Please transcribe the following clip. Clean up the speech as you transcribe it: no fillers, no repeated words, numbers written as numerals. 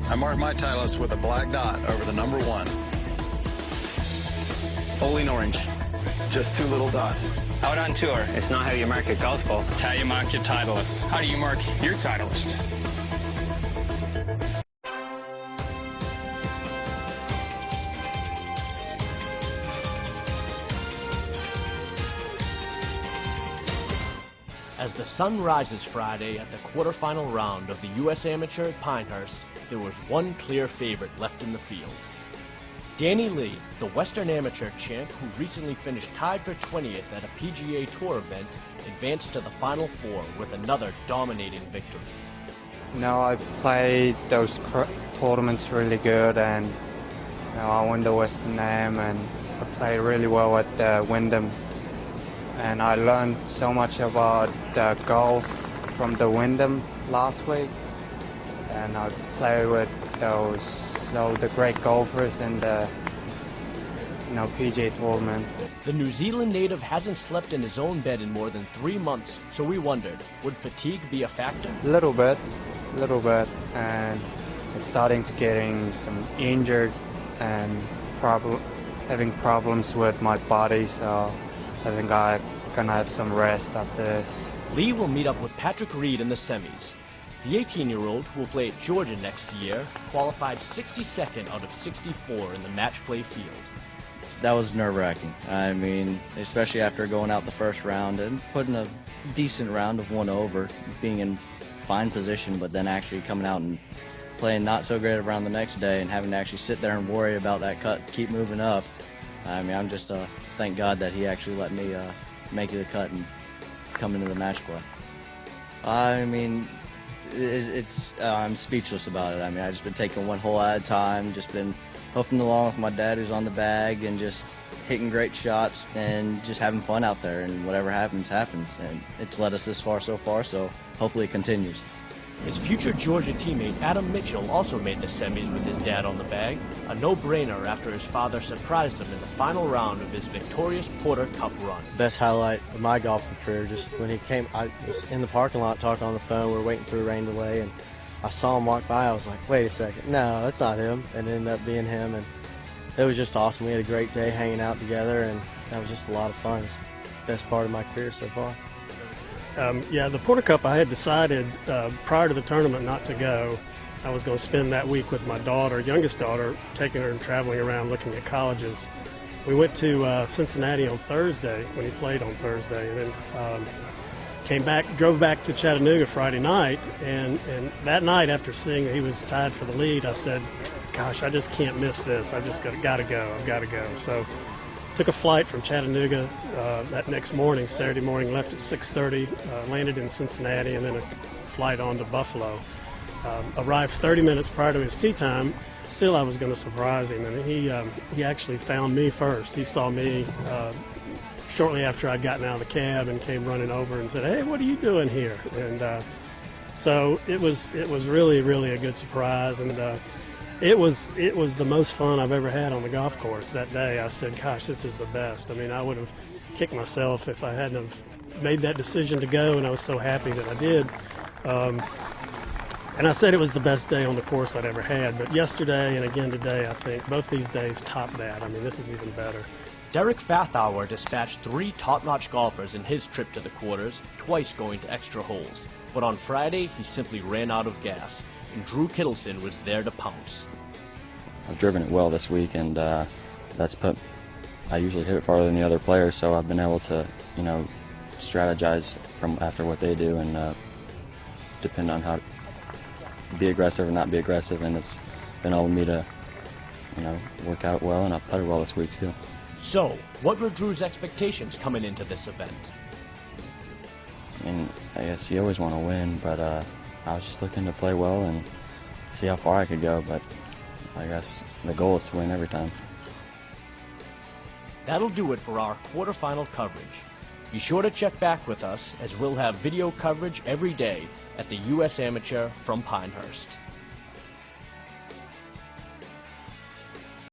I mark my Titleist with a black dot over the number 1. Only in orange. Just 2 little dots. Out on tour, it's not how you mark a golf ball. It's how you mark your Titleist. How do you mark your Titleist? As the sun rises Friday at the quarterfinal round of the U.S. Amateur at Pinehurst, there was one clear favorite left in the field. Danny Lee, the Western Amateur champ who recently finished tied for 20th at a PGA Tour event, advanced to the Final Four with another dominating victory. I played those tournaments really good, and I won the Western Am, and I played really well at Wyndham. And I learned so much about golf from the Wyndham last week, and I played with the great golfers in the PGA tournament. The New Zealand native hasn't slept in his own bed in more than 3 months, so we wondered, would fatigue be a factor? A little bit, and it's starting to getting some injured and having problems with my body, so I think I'm gonna have some rest after this. Lee will meet up with Patrick Reed in the semis. The 18-year-old, who will play at Georgia next year, qualified 62nd out of 64 in the match play field. That was nerve-wracking. I mean, especially after going out the first round and putting a decent round of 1 over, being in fine position, but then actually coming out and playing not so great around the next day and having to actually sit there and worry about that cut, keep moving up. I mean, I'm just thank God that he actually let me make the cut and come into the match play. I mean, I'm speechless about it. I mean, I've just been taking one hole at a time, just been hoofing along with my dad who's on the bag and just hitting great shots and just having fun out there, and whatever happens, happens. And it's led us this far so far, so hopefully it continues. His future Georgia teammate Adam Mitchell also made the semis with his dad on the bag, a no-brainer after his father surprised him in the final round of his victorious Porter Cup run. Best highlight of my golfing career, just when he came, I was in the parking lot talking on the phone, we were waiting for a rain delay, and I saw him walk by. I was like, wait a second, no, that's not him, and it ended up being him, and it was just awesome. We had a great day hanging out together, and that was just a lot of fun. It's the best part of my career so far. Yeah, the Porter Cup, I had decided prior to the tournament not to go. I was going to spend that week with my daughter, youngest daughter, taking her and traveling around looking at colleges. We went to Cincinnati on Thursday when he played on Thursday, and then drove back to Chattanooga Friday night, and that night after seeing that he was tied for the lead, I said, gosh, I just can't miss this. I've just got to go. So took a flight from Chattanooga that next morning, Saturday morning, left at 6:30, landed in Cincinnati, and then a flight on to Buffalo. Arrived 30 minutes prior to his tee time. Still, I was going to surprise him, and he actually found me first. He saw me shortly after I'd gotten out of the cab and came running over and said, "Hey, what are you doing here?" And so it was really, really a good surprise, and it was the most fun I've ever had on the golf course that day. I said, gosh, this is the best. I mean, I would have kicked myself if I hadn't have made that decision to go, and I was so happy that I did. And I said it was the best day on the course I'd ever had, but yesterday and again today, I think both these days top that. I mean, this is even better. Derek Fathauer dispatched 3 top-notch golfers in his trip to the quarters, twice going to extra holes. But on Friday, he simply ran out of gas, and Drew Kittleson was there to pounce. I've driven it well this week, and I usually hit it farther than the other players, so I've been able to, strategize from after what they do and depend on how to be aggressive or not be aggressive, and it's been able me to, work out well, and I putted well this week too. So, what were Drew's expectations coming into this event? I mean, I guess you always want to win, but I was just looking to play well and see how far I could go, but I guess the goal is to win every time. That'll do it for our quarterfinal coverage. Be sure to check back with us, as we'll have video coverage every day at the U.S. Amateur from Pinehurst.